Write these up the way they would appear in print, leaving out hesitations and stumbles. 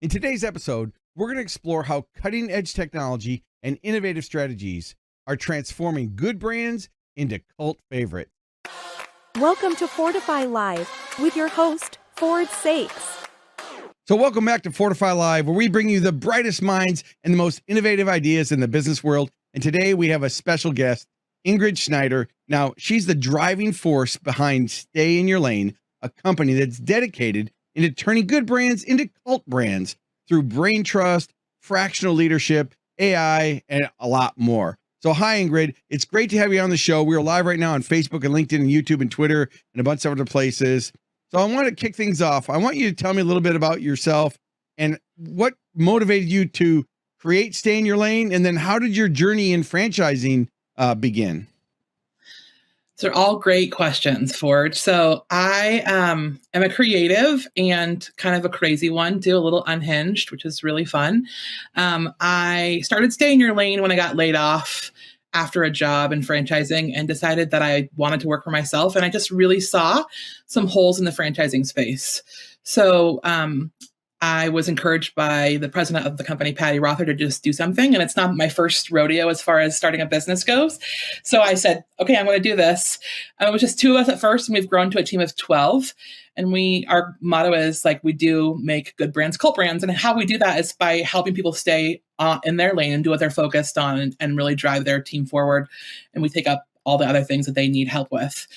In today's episode, we're going to explore how cutting edge technology and innovative strategies are transforming good brands into cult favorites. Welcome to Fordify Live with your host, Ford Saeks. So, welcome back to Fordify Live, where we bring you the brightest minds and the most innovative ideas in the business world. And today we have a special guest, Ingrid Schneider. Now, she's the driving force behind Stay in Your Lane, a company that's dedicated into turning good brands into cult brands through brain trust, fractional leadership, AI, and a lot more. So hi, Ingrid. It's great to have you on the show. We're live right now on Facebook and LinkedIn and YouTube and Twitter and a bunch of other places. So I want to kick things off. I want you to tell me a little bit about yourself and what motivated you to create Stay in Your Lane, and then how did your journey in franchising begin? They're all great questions, Ford. So I am a creative and kind of a crazy one, do a little unhinged, which is really fun. I started Stay in Your Lane when I got laid off after a job in franchising and decided that I wanted to work for myself. And I just really saw some holes in the franchising space. So I was encouraged by the president of the company, Patty Rother, to just do something. And it's not my first rodeo as far as starting a business goes. So I said, okay, I'm going to do this. It was just two of us at first, and we've grown to a team of 12. And our motto is we do make good brands, cult brands. And how we do that is by helping people stay in their lane and do what they're focused on and really drive their team forward. And we take up all the other things that they need help with,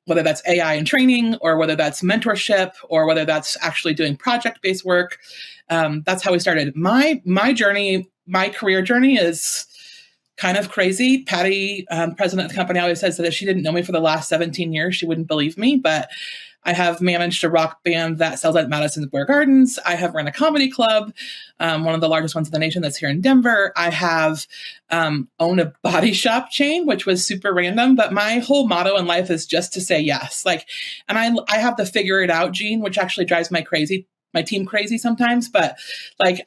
whether that's AI and training, or whether that's mentorship, or whether that's actually doing project-based work. That's how we started. My journey, my career journey is kind of crazy. Patty, president of the company, always says that if she didn't know me for the last 17 years, she wouldn't believe me. But I have managed a rock band that sells at Madison Square Gardens. I have run a comedy club, one of the largest ones in the nation that's here in Denver. I have owned a body shop chain, which was super random. But my whole motto in life is just to say yes. And I have the figure it out gene, which actually drives my team crazy sometimes, but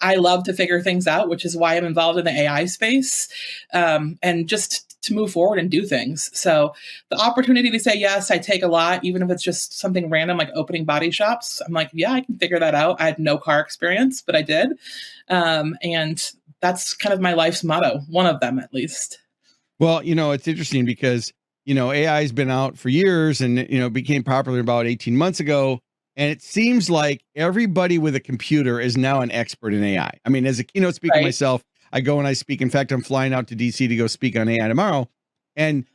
I love to figure things out, which is why I'm involved in the AI space, and just to move forward and do things. So the opportunity to say yes, I take a lot, even if it's just something random like opening body shops. I'm like, yeah, I can figure that out. I had no car experience, but I did. And that's kind of my life's motto, one of them at least. Well, it's interesting because, AI has been out for years and, became popular about 18 months ago. And it seems like everybody with a computer is now an expert in AI. I mean, as a keynote speaker myself, I go and I speak. In fact, I'm flying out to DC to go speak on AI tomorrow. And,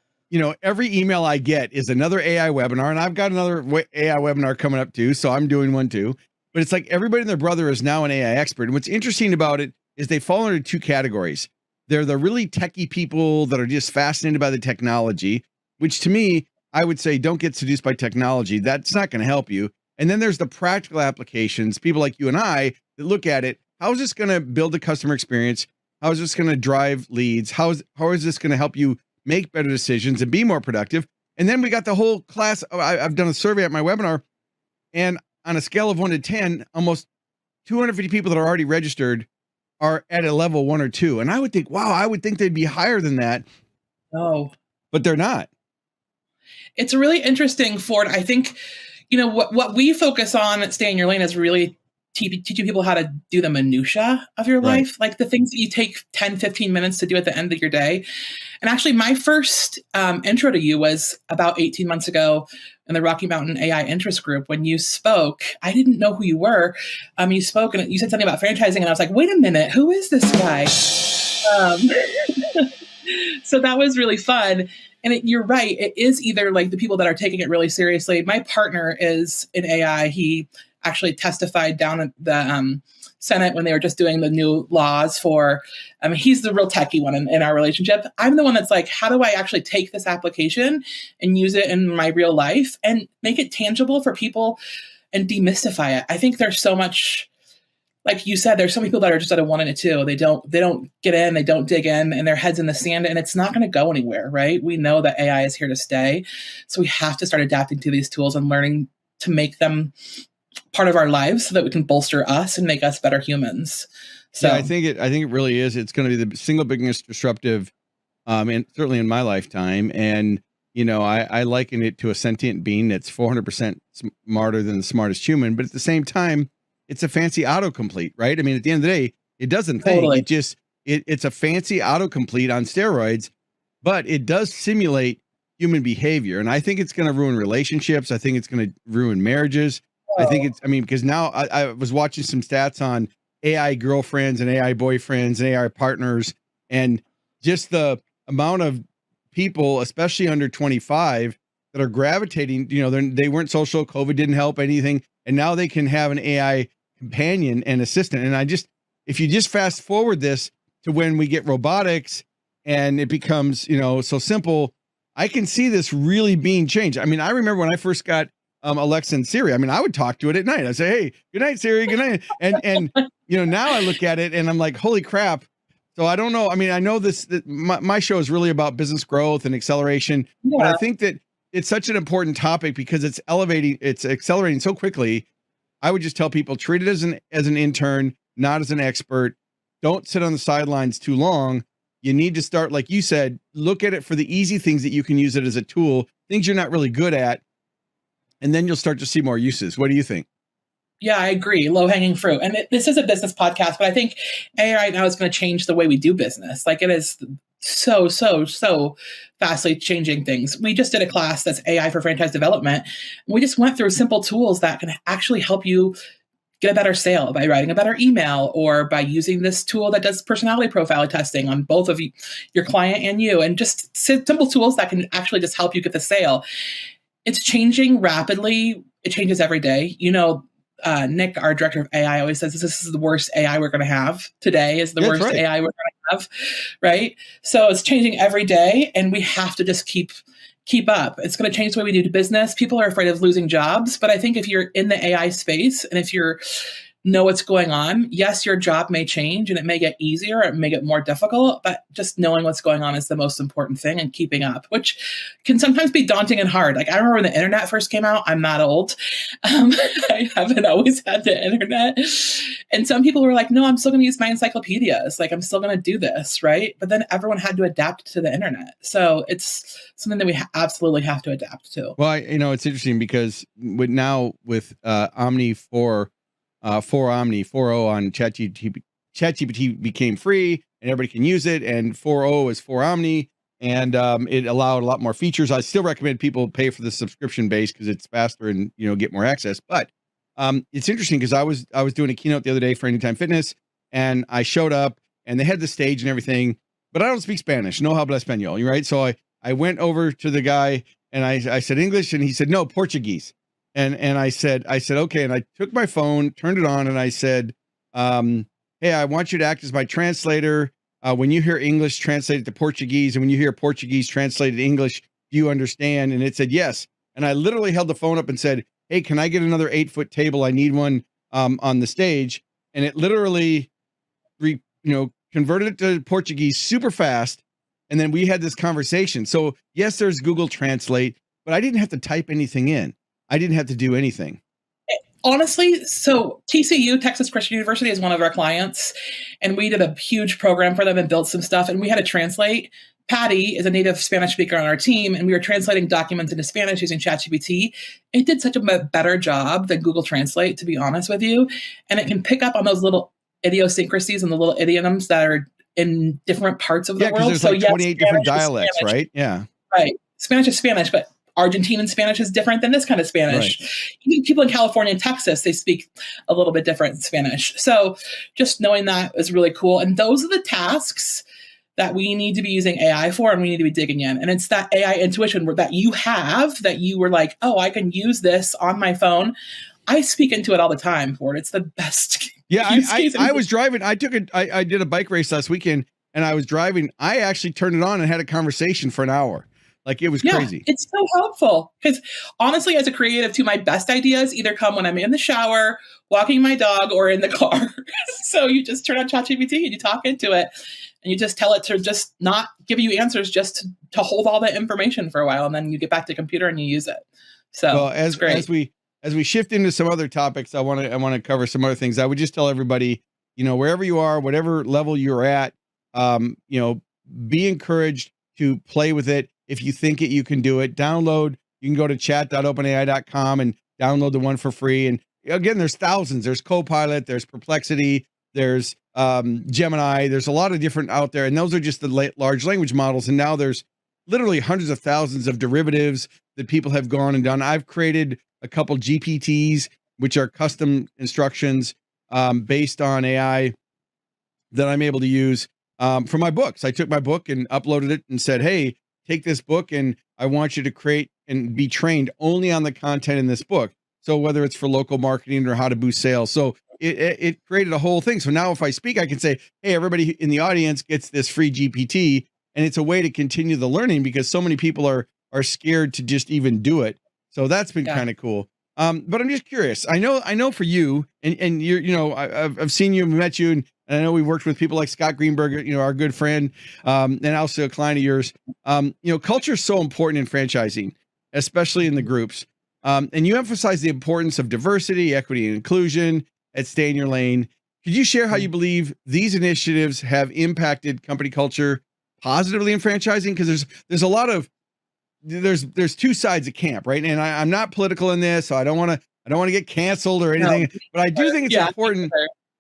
every email I get is another AI webinar. And I've got another AI webinar coming up too. So I'm doing one too. But it's like everybody and their brother is now an AI expert. And what's interesting about it is they fall into two categories. They're the really techie people that are just fascinated by the technology, which to me, I would say, don't get seduced by technology. That's not going to help you. And then there's the practical applications, people like you and I that look at it. How is this going to build a customer experience? How is this going to drive leads? How is this going to help you make better decisions and be more productive? And then we got the whole class. I've done a survey at my webinar, and on a scale of 1 to 10, almost 250 people that are already registered are at a level 1 or 2. And I would think, wow, I would think they'd be higher than that. Oh, but they're not. It's really interesting, Ford. I think, what we focus on at Stay in Your Lane is really teaching people how to do the minutia of your life, like the things that you take 10, 15 minutes to do at the end of your day. And actually, my first intro to you was about 18 months ago in the Rocky Mountain AI interest group. When you spoke, I didn't know who you were. You spoke and you said something about franchising, and I was like, wait a minute, who is this guy? So that was really fun. And you're right. It is either the people that are taking it really seriously. My partner is in AI. He actually testified down at the Senate when they were just doing the new laws for, he's the real techie one in our relationship. I'm the one that's like, how do I actually take this application and use it in my real life and make it tangible for people and demystify it? I think there's so much, like you said, there's some people that are just at a 1 and a 2. They don't get in, they don't dig in, and their head's in the sand, and it's not going to go anywhere, right? We know that AI is here to stay. So we have to start adapting to these tools and learning to make them part of our lives so that we can bolster us and make us better humans. So yeah, I think it really is. It's going to be the single biggest disruptive, and certainly in my lifetime. And, I liken it to a sentient being that's 400% smarter than the smartest human. But at the same time, it's a fancy autocomplete, right? I mean, at the end of the day, it doesn't think. Totally. It's a fancy autocomplete on steroids, but it does simulate human behavior. And I think it's going to ruin relationships. I think it's going to ruin marriages. I mean, because now I was watching some stats on AI girlfriends and AI boyfriends and AI partners, and just the amount of people, especially under 25, that are gravitating, they weren't social, COVID didn't help anything. And now they can have an AI companion and assistant. And if you just fast forward this to when we get robotics and it becomes, so simple, I can see this really being changed. I mean, I remember when I first got Alexa and Siri, I mean, I would talk to it at night. I'd say, hey, good night, Siri, good night. And now I look at it and I'm like, holy crap. So I don't know. I mean, I know my show is really about business growth and acceleration, but I think that it's such an important topic because it's accelerating so quickly. I would just tell people, treat it as an intern, not as an expert. Don't sit on the sidelines too long. You need to start, like you said, look at it for the easy things that you can use it as a tool, things you're not really good at, and then you'll start to see more uses. What do you think? Yeah, I agree. Low hanging fruit. And this is a business podcast, but I think AI right now is going to change the way we do business. Like it is so fastly changing things. We just did a class that's AI for franchise development. We just went through simple tools that can actually help you get a better sale by writing a better email or by using this tool that does personality profile testing on both of you, your client and you, and just simple tools that can actually just help you get the sale. It's changing rapidly. It changes every day. Nick, our director of AI, always says this is the worst AI we're going to have. Today is the worst right. AI we're going to have, right? So it's changing every day, and we have to just keep up. It's going to change the way we do business. People are afraid of losing jobs, but I think if you're in the AI space and if you're know what's going on, yes, your job may change and it may get easier, it may get more difficult, but just knowing what's going on is the most important thing and keeping up, which can sometimes be daunting and hard. Like I remember when the internet first came out, I'm not old. I haven't always had the internet. And some people were like, no, I'm still going to use my encyclopedias. Like I'm still going to do this, right? But then everyone had to adapt to the internet. So it's something that we absolutely have to adapt to. Well, it's interesting because with Omni 4, 4.0 on ChatGPT became free and everybody can use it, and 4.0 is 4 Omni, and it allowed a lot more features. I still recommend people pay for the subscription base because it's faster and get more access. But it's interesting because I was doing a keynote the other day for Anytime Fitness, and I showed up and they had the stage and everything, but I don't speak Spanish. No habla español, right? So I went over to the guy and I said English, and he said no, Portuguese. And I said, okay. And I took my phone, turned it on, and I said, hey, I want you to act as my translator. When you hear English, translate it to Portuguese. And when you hear Portuguese translated to English, do you understand? And it said, yes. And I literally held the phone up and said, hey, can I get another 8-foot table? I need one on the stage. And it literally, converted it to Portuguese super fast. And then we had this conversation. So yes, there's Google Translate, but I didn't have to type anything in. I didn't have to do anything. Honestly, so TCU, Texas Christian University, is one of our clients, and we did a huge program for them and built some stuff, and we had to translate. Patty is a native Spanish speaker on our team, and we were translating documents into Spanish using ChatGPT. It did such a better job than Google Translate, to be honest with you, and it can pick up on those little idiosyncrasies and the little idioms that are in different parts of the world. There's like 28 different dialects, right? Yeah. Right. Spanish is Spanish, but Argentine Spanish is different than this kind of Spanish. Right. Even people in California and Texas, they speak a little bit different in Spanish. So just knowing that is really cool. And those are the tasks that we need to be using AI for, and we need to be digging in. And it's that AI intuition that you have, that you were like, oh, I can use this on my phone. I speak into it all the time, Ford. It's the best. Yeah, I was driving. I did a bike race last weekend, and I was driving. I actually turned it on and had a conversation for an hour. Like it was crazy. It's so helpful because honestly, as a creative too, my best ideas either come when I'm in the shower, walking my dog, or in the car. So you just turn on ChatGPT and you talk into it and you just tell it to just not give you answers, just to hold all that information for a while. And then you get back to the computer and you use it. So as we shift into some other topics, I want to cover some other things. I would just tell everybody, wherever you are, whatever level you're at, be encouraged to play with it. If you think you can do it, you can go to chat.openai.com and download the one for free. And again, there's thousands. There's Copilot, there's Perplexity, there's Gemini. There's a lot of different out there, and those are just the large language models. And now there's literally hundreds of thousands of derivatives that people have gone and done. I've created a couple GPTs, which are custom instructions based on AI that I'm able to use for my books. I took my book and uploaded it and said, hey, take this book and I want you to create and be trained only on the content in this book. So whether it's for local marketing or how to boost sales. So it created a whole thing. So now if I speak, I can say, hey, everybody in the audience gets this free GPT. And it's a way to continue the learning because so many people are scared to just even do it. So that's been kind of cool. But I'm just curious. I know for you and you're, I've seen you, met you, and I know we worked with people like Scott Greenberg, our good friend, and also a client of yours. Culture is so important in franchising, especially in the groups. And you emphasize the importance of diversity, equity, and inclusion at Stay in Your Lane. Could you share how you believe these initiatives have impacted company culture positively in franchising? Because there's a lot of there's two sides of camp, right? And I'm not political in this, so I don't want to get canceled or anything. No, but I do think it's important.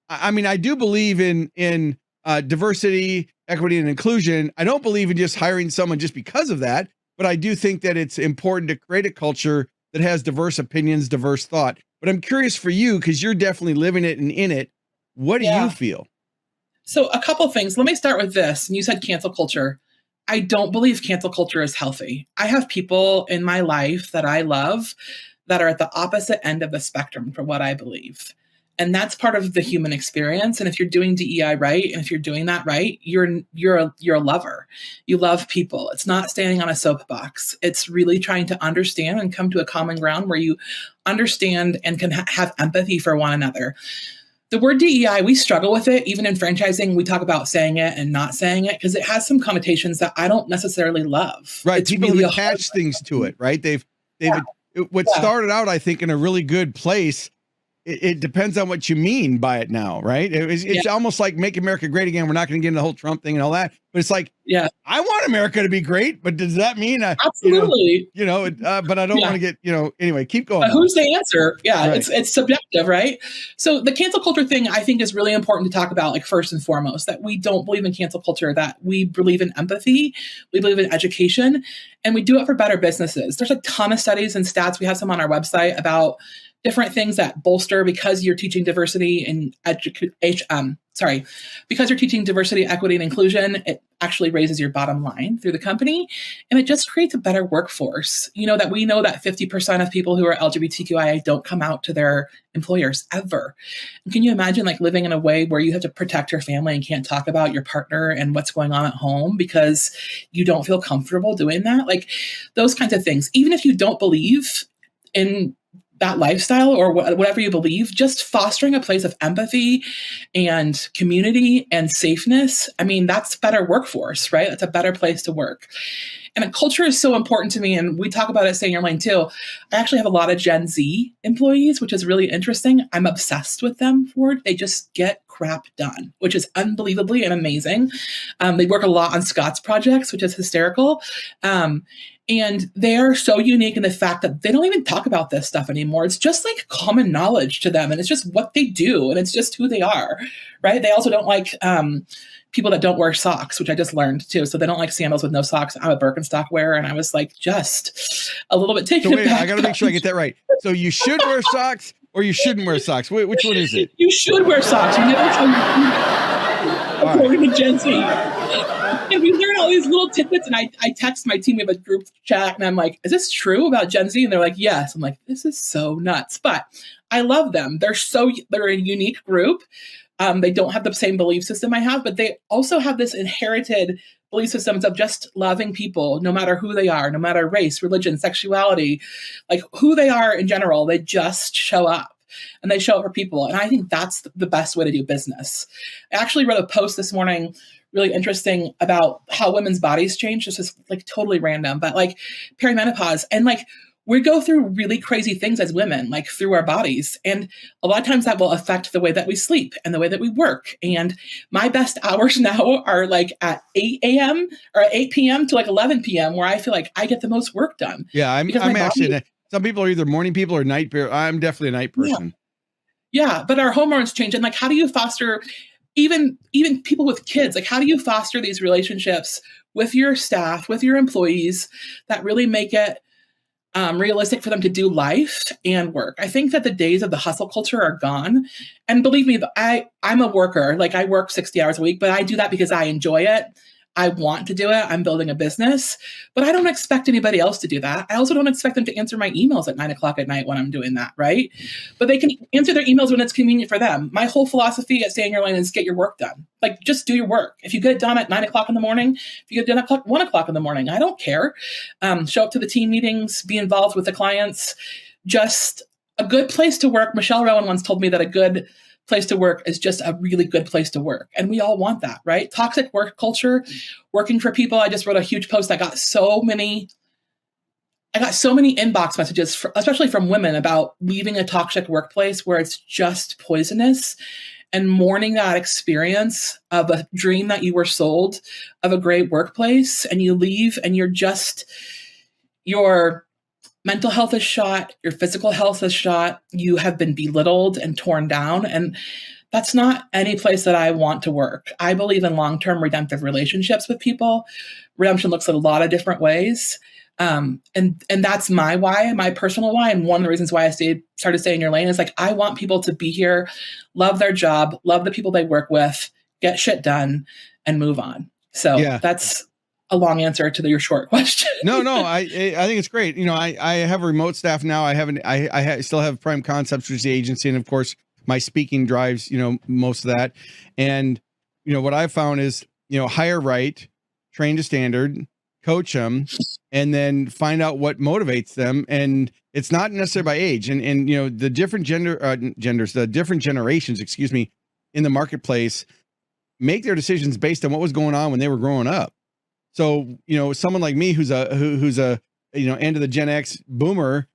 I mean, I do believe in diversity, equity, and inclusion. I don't believe in just hiring someone just because of that, but I do think that it's important to create a culture that has diverse opinions, diverse thought. But I'm curious for you, because you're definitely living it and in it. What do you feel? So a couple of things. Let me start with this. And you said cancel culture. I don't believe cancel culture is healthy. I have people in my life that I love that are at the opposite end of the spectrum for what I believe. And that's part of the human experience. And if you're doing DEI right, and if you're doing that right, you're a lover. You love people. It's not standing on a soapbox. It's really trying to understand and come to a common ground where you understand and can have empathy for one another. The word DEI, we struggle with it. Even in franchising, we talk about saying it and not saying it because it has some connotations that I don't necessarily love. Right. It's people really attach things to it, right? What started out, I think, in a really good place. It depends on what you mean by it now, right? It's almost like Make America Great Again. We're not going to get into the whole Trump thing and all that, but it's like, I want America to be great, but does that mean absolutely, but I don't want to get, anyway, keep going. But who's the answer? Yeah, right. It's subjective, right? So the cancel culture thing, I think, is really important to talk about, like, first and foremost, that we don't believe in cancel culture, that we believe in empathy, we believe in education, and we do it for better businesses. There's a ton of studies and stats. We have some on our website about different things that bolster because you're teaching diversity and because you're teaching diversity, equity, and inclusion, it actually raises your bottom line through the company. And it just creates a better workforce. That we know that 50% of people who are LGBTQIA don't come out to their employers ever. And can you imagine living in a way where you have to protect your family and can't talk about your partner and what's going on at home because you don't feel comfortable doing that? Those kinds of things. Even if you don't believe in that lifestyle or whatever you believe, just fostering a place of empathy and community and safeness. I mean, that's better workforce, right? That's a better place to work. And culture is so important to me. And we talk about it, Stay in Your Lane too. I actually have a lot of Gen Z employees, which is really interesting. I'm obsessed with them for it. They just get crap done, which is unbelievably and amazing. They work a lot on Scott's projects, which is hysterical. And they are so unique in the fact that they don't even talk about this stuff anymore. It's just common knowledge to them. And it's just what they do. And it's just who they are, right? They also don't like people that don't wear socks, which I just learned too. So they don't like sandals with no socks. I'm a Birkenstock wearer. And I was just a little bit taken aback. I got to make sure I get that right. So you should wear socks or you shouldn't wear socks? Which one is it? You should wear socks. You never tell your according to Gen Z. And we learn all these little tidbits, and I text my team, we have a group chat, and I'm like, is this true about Gen Z? And they're like, yes. I'm like, this is so nuts. But I love them. They're a unique group. They don't have the same belief system I have, but they also have this inherited belief systems of just loving people, no matter who they are, no matter race, religion, sexuality, who they are in general. They just show up. And they show up for people. And I think that's the best way to do business. I actually wrote a post this morning, really interesting, about how women's bodies change. This is totally random, but perimenopause. And we go through really crazy things as women, through our bodies. And a lot of times that will affect the way that we sleep and the way that we work. And my best hours now are at 8 a.m. or 8 p.m. to 11 p.m. where I feel like I get the most work done. Yeah, I'm actually... Some people are either morning people or night people. I'm definitely a night person. Yeah, but our hormones change. And like, how do you foster even people with kids? Like, how do you foster these relationships with your staff, with your employees that really make it realistic for them to do life and work? I think that the days of the hustle culture are gone. And believe me, I'm a worker. Like, I work 60 hours a week, but I do that because I enjoy it. I want to do it. I'm building a business, but I don't expect anybody else to do that. I also don't expect them to answer my emails at 9 o'clock at night when I'm doing that, right? But they can answer their emails when it's convenient for them. My whole philosophy at Stay in Your Lane is get your work done. Like, just do your work. If you get it done at 9 o'clock in the morning, if you get it done at 1 o'clock in the morning, I don't care. Show up to the team meetings, be involved with the clients. Just a good place to work. Michelle Rowan once told me that a good place to work is just a really good place to work. And we all want that, right? Toxic work culture, working for people. I just wrote a huge post. I got so many inbox messages, especially from women, about leaving a toxic workplace where it's just poisonous and mourning that experience of a dream that you were sold of a great workplace, and you leave and your mental health is shot, your physical health is shot, you have been belittled and torn down. And that's not any place that I want to work. I believe in long-term redemptive relationships with people. Redemption looks at a lot of different ways. And that's my why, my personal why. And one of the reasons why I started Stay in Your Lane is like, I want people to be here, love their job, love the people they work with, get shit done, and move on. So that's a long answer to your short question. No, I think it's great. You know, I have a remote staff now. I still have Prime Concepts, which is the agency, and of course my speaking drives, you know, most of that. And you know what I've found is, you know, hire right, train to standard, coach them, and then find out what motivates them. And it's not necessarily by age. And you know, the different the different generations, excuse me, in the marketplace make their decisions based on what was going on when they were growing up. So, you know, someone like me who's a you know, end of the Gen X boomer,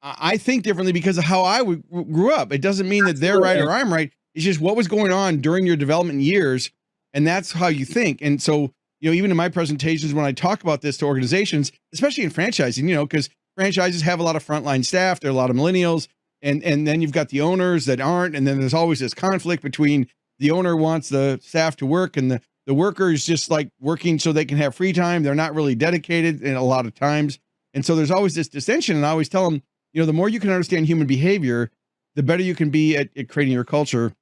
I think differently because of how I grew up. It doesn't mean that they're right or I'm right. It's just what was going on during your development years, and that's how you think. And so, you know, even in my presentations when I talk about this to organizations, especially in franchising, you know, because franchises have a lot of frontline staff, there are a lot of millennials, and then you've got the owners that aren't, and then there's always this conflict between the owner wants the staff to work and the worker is just like working so they can have free time. They're not really dedicated in a lot of times. And so there's always this dissension. And I always tell them, you know, the more you can understand human behavior, the better you can be at creating your culture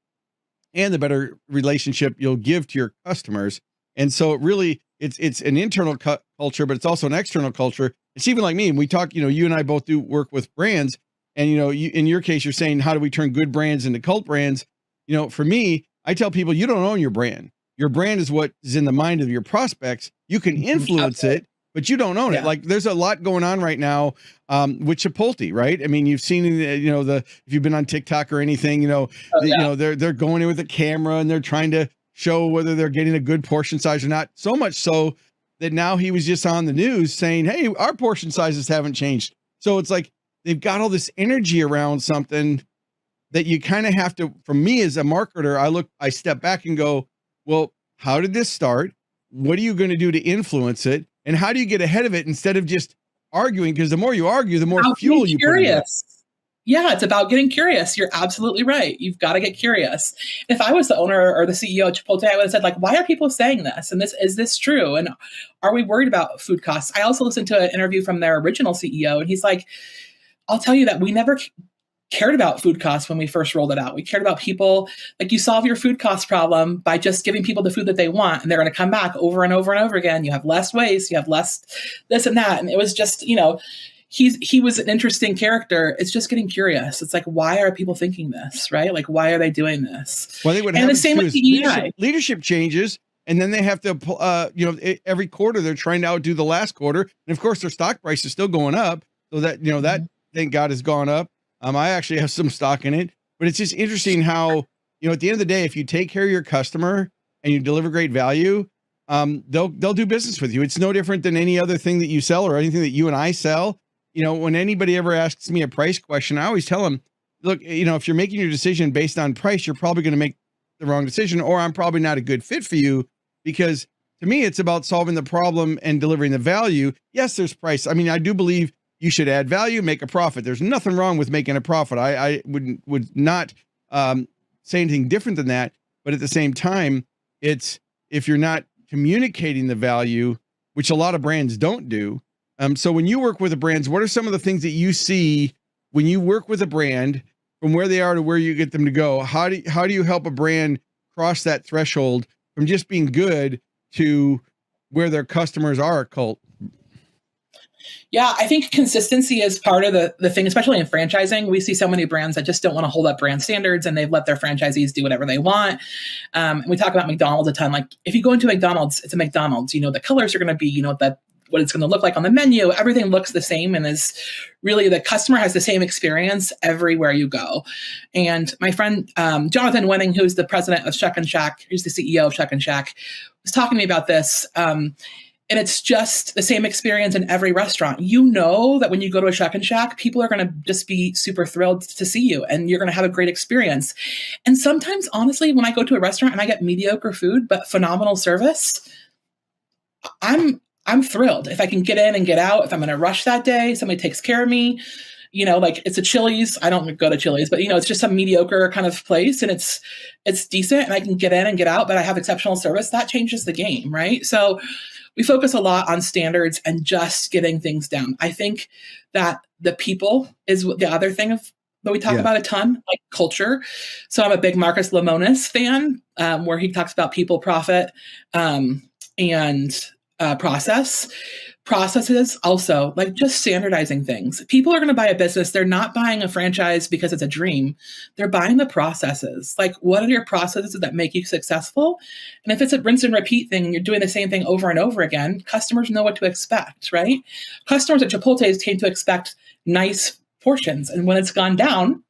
and the better relationship you'll give to your customers. And so really it's an internal culture, but it's also an external culture. It's even like me. And we talk, you know, you and I both do work with brands, and, you know, in your case, you're saying, how do we turn good brands into cult brands? You know, for me, I tell people, you don't own your brand. Your brand is what is in the mind of your prospects. You can influence it, but you don't own it. Like, there's a lot going on right now with Chipotle, right? I mean, you've seen, you know, if you've been on TikTok or anything, you know, you know, they're going in with a camera and they're trying to show whether they're getting a good portion size or not. So much so that now he was just on the news saying, hey, our portion sizes haven't changed. So it's like they've got all this energy around something that you kind of have to, for me as a marketer, I step back and go, well, how did this start? What are you going to do to influence it? And how do you get ahead of it instead of just arguing? Because the more you argue, the more fuel you put in it. Yeah, it's about getting curious. You're absolutely right. You've got to get curious. If I was the owner or the CEO of Chipotle, I would have said, like, why are people saying this? And is this true? And are we worried about food costs? I also listened to an interview from their original CEO, and he's like, I'll tell you that we never cared about food costs when we first rolled it out. We cared about people. Like, you solve your food cost problem by just giving people the food that they want, and they're going to come back over and over and over again. You have less waste, you have less this and that. And it was just, you know, he was an interesting character. It's just getting curious. It's like, why are people thinking this, right? Like, why are they doing this? Well, and the same with DEI. Leadership changes, and then they have to, you know, every quarter they're trying to outdo the last quarter. And of course, their stock price is still going up. So that, you know, that, thank God, has gone up. I actually have some stock in it, but it's just interesting how, you know, at the end of the day, if you take care of your customer and you deliver great value, they'll do business with you. It's no different than any other thing that you sell or anything that you and I sell. You know, when anybody ever asks me a price question, I always tell them, look, you know, if you're making your decision based on price, you're probably going to make the wrong decision, or I'm probably not a good fit for you, because to me, it's about solving the problem and delivering the value. Yes, there's price. I mean, I do believe you should add value, make a profit. There's nothing wrong with making a profit. I would not say anything different than that. But at the same time, it's if you're not communicating the value, which a lot of brands don't do. So when you work with the brands, what are some of the things that you see when you work with a brand from where they are to where you get them to go? How do you help a brand cross that threshold from just being good to where their customers are a cult? Yeah, I think consistency is part of the thing, especially in franchising. We see so many brands that just don't want to hold up brand standards and they've let their franchisees do whatever they want. And we talk about McDonald's a ton. Like if you go into McDonald's, it's a McDonald's, the colors are going to be, what it's going to look like on the menu. Everything looks the same and is really the customer has the same experience everywhere you go. And my friend, Jonathan Wenning, who's the president of Shuck and Shack, who's the CEO of Shuck and Shack, was talking to me about this. And it's just the same experience in every restaurant. You know that when you go to a Shuck and Shack, people are going to just be super thrilled to see you and you're going to have a great experience. And sometimes, honestly, when I go to a restaurant and I get mediocre food, but phenomenal service, I'm thrilled. If I can get in and get out, if I'm in a rush that day, somebody takes care of me, like it's a Chili's. I don't go to Chili's, but it's just a mediocre kind of place and it's decent and I can get in and get out, but I have exceptional service. That changes the game, right? So we focus a lot on standards and just getting things down. I think that the people is the other thing that we talk about a ton, like culture. So I'm a big Marcus Lemonis fan, where he talks about people, profit, and process. Processes also, like just standardizing things. People are going to buy a business. They're not buying a franchise because it's a dream. They're buying the processes. Like, what are your processes that make you successful? And if it's a rinse and repeat thing, and you're doing the same thing over and over again, customers know what to expect, right? Customers at Chipotle came to expect nice portions. And when it's gone down,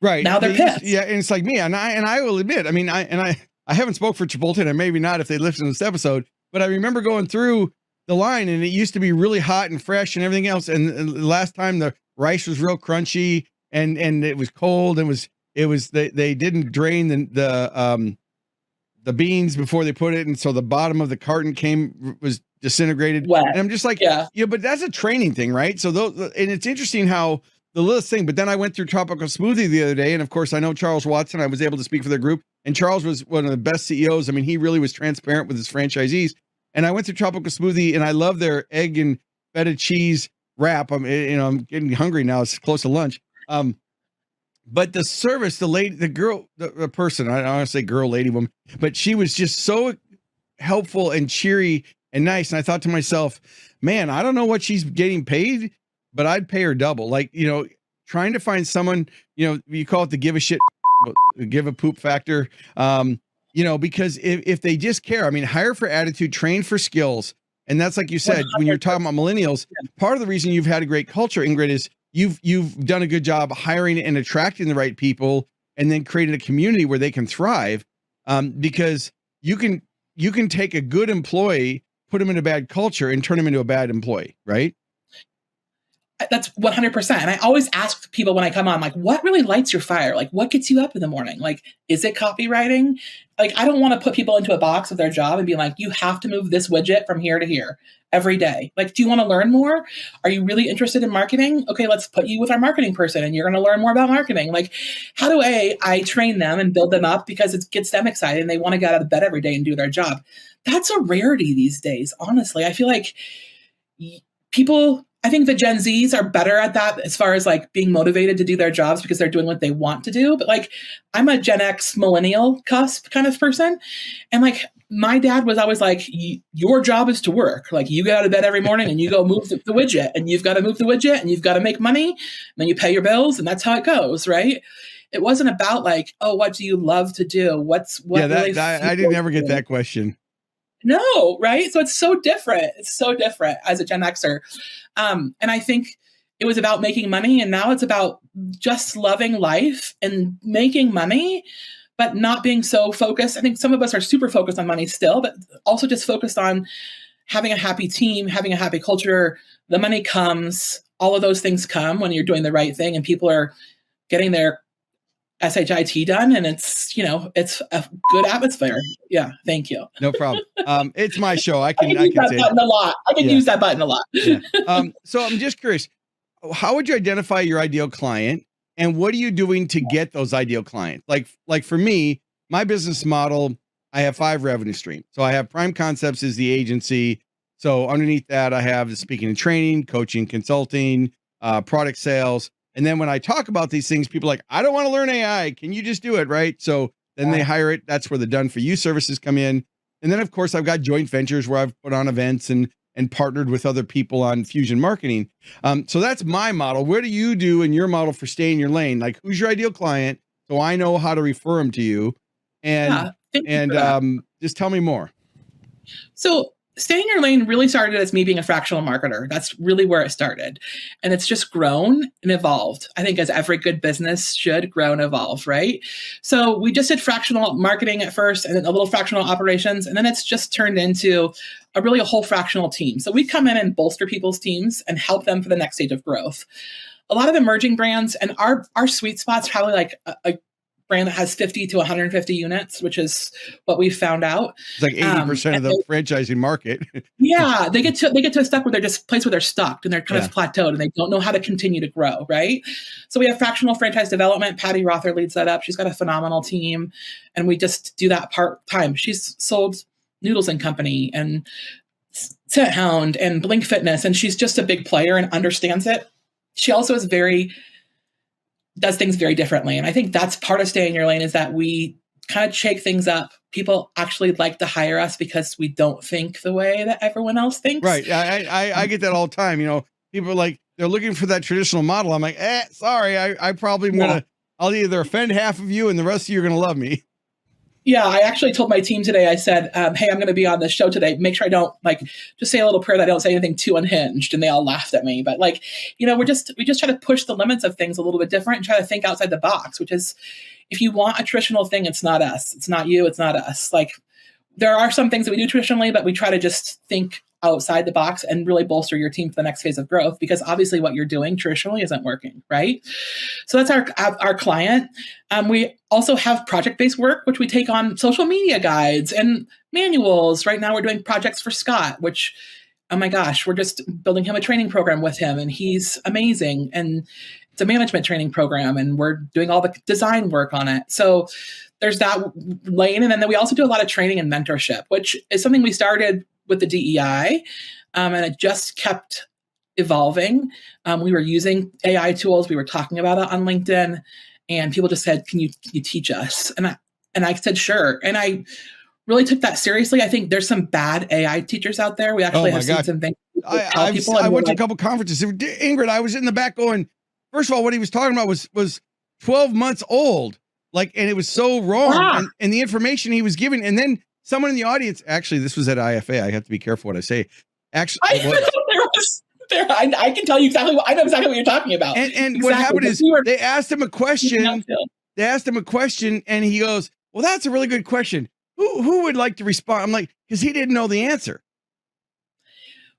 right now they're pissed. Yeah. And it's like me. And I will admit, I haven't spoke for Chipotle, and maybe not if they listen to this episode, but I remember going through the line and it used to be really hot and fresh and everything else. And last time the rice was real crunchy and it was cold. They didn't drain the beans before they put it. And so the bottom of the carton was disintegrated. Wet. And I'm just like, but that's a training thing, right? So and it's interesting how the little thing, but then I went through Tropical Smoothie the other day. And of course I know Charles Watson, I was able to speak for their group, and Charles was one of the best CEOs. He really was transparent with his franchisees. And I went through Tropical Smoothie and I love their egg and feta cheese wrap. I'm getting hungry now. It's close to lunch. But the service, the person, I don't want to say girl, lady, woman, but she was just so helpful and cheery and nice. And I thought to myself, man, I don't know what she's getting paid, but I'd pay her double. Like, trying to find someone, you call it the give a shit, give a poop factor. Because if they just care, hire for attitude, train for skills. And that's like you said, when you're talking about millennials, part of the reason you've had a great culture, Ingrid, is you've done a good job hiring and attracting the right people and then creating a community where they can thrive. Because you can take a good employee, put them in a bad culture and turn them into a bad employee, right? That's 100%. And I always ask people when I come on, like, what really lights your fire? Like, what gets you up in the morning? Like, is it copywriting? Like, I don't want to put people into a box of their job and be like, you have to move this widget from here to here every day. Like, do you want to learn more? Are you really interested in marketing? Okay, let's put you with our marketing person and you're going to learn more about marketing. Like, how do I train them and build them up because it gets them excited and they want to get out of bed every day and do their job? That's a rarity these days, honestly. I feel like I think the Gen Zs are better at that as far as like being motivated to do their jobs because they're doing what they want to do. But like, I'm a Gen X millennial cusp kind of person. And like, my dad was always like, your job is to work. Like, you get out of bed every morning and you go move the widget, and you've got to move the widget and you've got to make money, and then you pay your bills, and that's how it goes. Right. It wasn't about like, oh, what do you love to do? I didn't ever get that question. No, right? So it's so different. It's so different as a Gen Xer. And I think it was about making money, and now it's about just loving life and making money, but not being so focused. I think some of us are super focused on money still, but also just focused on having a happy team, having a happy culture. The money comes, all of those things come when you're doing the right thing and people are getting their SHIT done, and it's a good atmosphere. Yeah, thank you. No problem. It's my show. I can use that button a lot. I can use that button a lot. Yeah. So I'm just curious. how would you identify your ideal client, and what are you doing to get those ideal clients? Like for me, my business model, I have 5 revenue streams. So I have Prime Concepts is the agency. So underneath that, I have the speaking and training, coaching, consulting, product sales. And then when I talk about these things, people are like, I don't want to learn AI. Can you just do it? Right. So then they hire it. That's where the done for you services come in. And then of course I've got joint ventures where I've put on events and partnered with other people on fusion marketing. So that's my model. What do you do in your model for stay in your lane? Like, who's your ideal client? So I know how to refer them to you. And just tell me more. So stay in your lane really started as me being a fractional marketer. That's really where it started. And it's just grown and evolved. I think as every good business should grow and evolve, right? So we just did fractional marketing at first and then a little fractional operations. And then it's just turned into a whole fractional team. So we come in and bolster people's teams and help them for the next stage of growth. A lot of emerging brands, and our sweet spot's probably like a brand that has 50 to 150 units, which is what we found out. It's like 80% of the franchising market. Yeah, they get to a step where they're just place where they're stuck and they're kind of plateaued and they don't know how to continue to grow, right? So we have fractional franchise development. Patty Rother leads that up. She's got a phenomenal team, and we just do that part-time. She's sold Noodles and Company and Set Hound and Blink Fitness, and she's just a big player and understands it. She also is does things very differently. And I think that's part of staying in your lane, is that we kind of shake things up. People actually like to hire us because we don't think the way that everyone else thinks. Right. I get that all the time. You know, people are like, they're looking for that traditional model. I'm like, sorry, I probably am I'll either offend half of you and the rest of you are going to love me. Yeah, I actually told my team today, I said, hey, I'm going to be on the show today. Make sure I don't just say a little prayer that I don't say anything too unhinged. And they all laughed at me. But we just try to push the limits of things a little bit different and try to think outside the box, which is, if you want a traditional thing, it's not us. It's not you. It's not us. There are some things that we do traditionally, but we try to just think outside the box and really bolster your team for the next phase of growth, because obviously what you're doing traditionally isn't working, right? So that's our client. We also have project-based work, which we take on social media guides and manuals. Right now we're doing projects for Scott, which, oh my gosh, we're just building him a training program with him, and he's amazing. And it's a management training program, and we're doing all the design work on it. So there's that lane. And then we also do a lot of training and mentorship, which is something we started with the DEI, and it just kept evolving. We were using AI tools. We were talking about it on LinkedIn, and people just said, can you teach us? And I said, sure. And I really took that seriously. I think there's some bad AI teachers out there. We actually have seen some things. I went to a couple conferences. Ingrid, I was in the back going, first of all, what he was talking about was 12 months old. And it was so wrong. And the information he was giving, and then someone in the audience, actually, this was at IFA. I have to be careful what I say. Actually, I can tell you exactly I know exactly what you're talking about. And exactly. What happened is they asked him a question. They asked him a question, and he goes, well, that's a really good question. Who would like to respond? I'm like, because he didn't know the answer.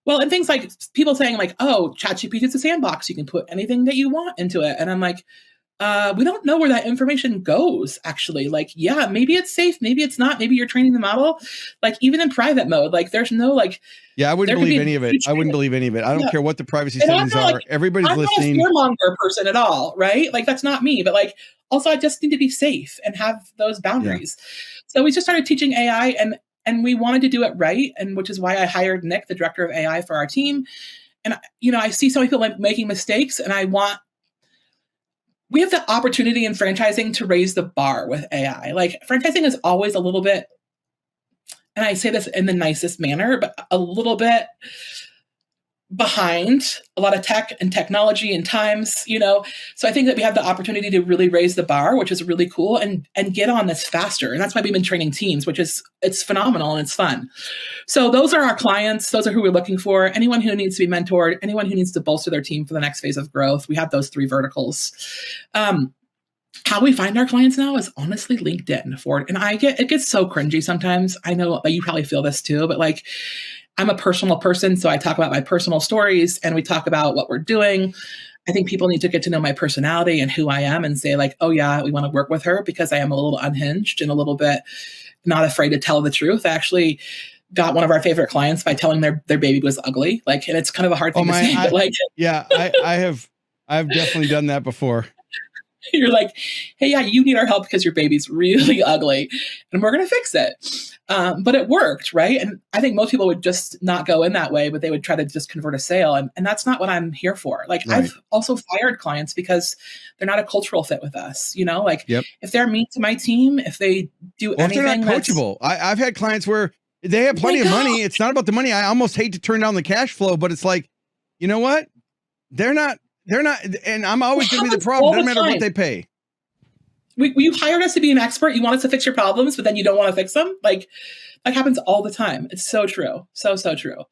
Well, and things like people saying oh, ChatGPT is a sandbox. You can put anything that you want into it. And I'm like, we don't know where that information goes, actually. Yeah, maybe it's safe. Maybe it's not. Maybe you're training the model. Even in private mode, there's no Yeah, I wouldn't believe any of it. I wouldn't believe any of it. I don't care what the privacy settings are. Everybody's listening. I'm not a fearmonger person at all, right? That's not me. But also I just need to be safe and have those boundaries. Yeah. So we just started teaching AI, and we wanted to do it right. And which is why I hired Nick, the director of AI, for our team. And, I see so many people making mistakes, and we have the opportunity in franchising to raise the bar with AI. Franchising is always a little bit, and I say this in the nicest manner, but a little bit behind a lot of tech and technology and times, So I think that we have the opportunity to really raise the bar, which is really cool, and get on this faster. And that's why we've been training teams, it's phenomenal and it's fun. So those are our clients. Those are who we're looking for. Anyone who needs to be mentored, anyone who needs to bolster their team for the next phase of growth. We have those 3 verticals. How we find our clients now is honestly LinkedIn, Ford. And it gets so cringy sometimes. I know you probably feel this too, but I'm a personal person, so I talk about my personal stories and we talk about what we're doing. I think people need to get to know my personality and who I am and say oh yeah, we want to work with her, because I am a little unhinged and a little bit not afraid to tell the truth. Actually, got one of our favorite clients by telling their baby was ugly. Like, and it's kind of a hard thing to say, but like, yeah, I've definitely done that before. You're like, hey, yeah, you need our help because your baby's really ugly and we're going to fix it. But it worked, right? And I think most people would just not go in that way, but they would try to just convert a sale. And that's not what I'm here for. Like, right. I've also fired clients because they're not a cultural fit with us. You know, like if they're mean to my team, if they do anything, they're not coachable. I've had clients where they have plenty of money. It's not about the money. I almost hate to turn down the cash flow, but it's like, you know what? They're not, and I'm always going to be the problem, no matter what they pay. You hired us to be an expert. You want us to fix your problems, but then you don't want to fix them. Like, that happens all the time. It's so true. So true.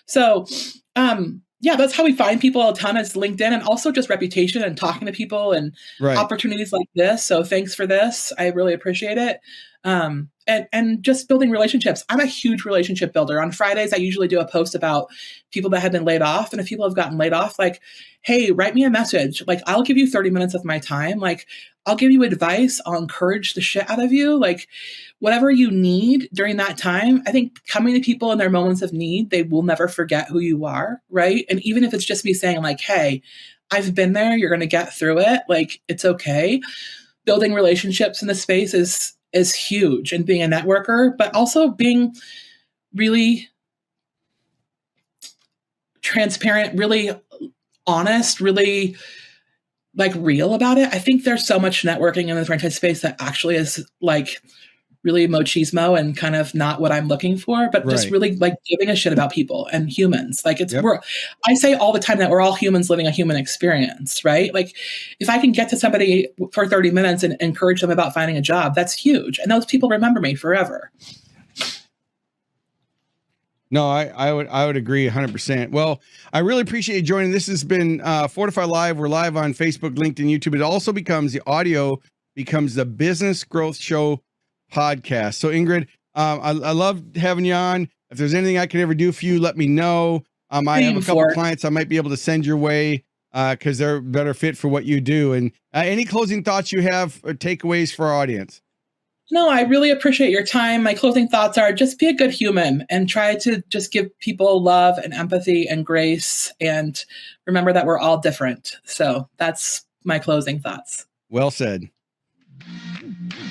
So, yeah, that's how we find people a ton, is LinkedIn, and also just reputation and talking to people and opportunities like this. So thanks for this. I really appreciate it. And just building relationships. I'm a huge relationship builder. On Fridays, I usually do a post about people that have been laid off. And if people have gotten laid off, like, hey, write me a message. Like, I'll give you 30 minutes of my time. Like, I'll give you advice. I'll encourage the shit out of you. Like, whatever you need during that time. I think coming to people in their moments of need, they will never forget who you are, right? And even if it's just me saying like, hey, I've been there, you're going to get through it. Like, it's okay. Building relationships in the space is huge, and being a networker, but also being really transparent, really honest, really like real about it. I think there's so much networking in the franchise space that actually is like really machismo and kind of not what I'm looking for, but just really like giving a shit about people and humans. Like, it's, I say all the time that we're all humans living a human experience, right? Like, if I can get to somebody for 30 minutes and encourage them about finding a job, that's huge. And those people remember me forever. No, I would agree 100%. Well, I really appreciate you joining. This has been Fordify Live. We're live on Facebook, LinkedIn, YouTube. It also becomes, the audio becomes the Business Growth Show podcast. So Ingrid, I love having you on. If there's anything I can ever do for you, let me know. I have a couple clients I might be able to send your way because they're better fit for what you do. And any closing thoughts you have or takeaways for our audience? No, I really appreciate your time. My closing thoughts are just be a good human and try to just give people love and empathy and grace, and remember that we're all different. So that's my closing thoughts. Well said.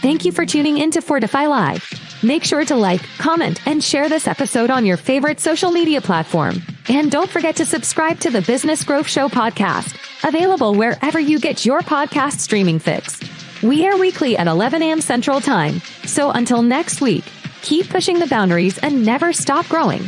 Thank you for tuning in to Fordify Live. Make sure to like, comment, and share this episode on your favorite social media platform. And don't forget to subscribe to the Business Growth Show podcast, available wherever you get your podcast streaming fix. We air weekly at 11 a.m. Central Time. So until next week, keep pushing the boundaries and never stop growing.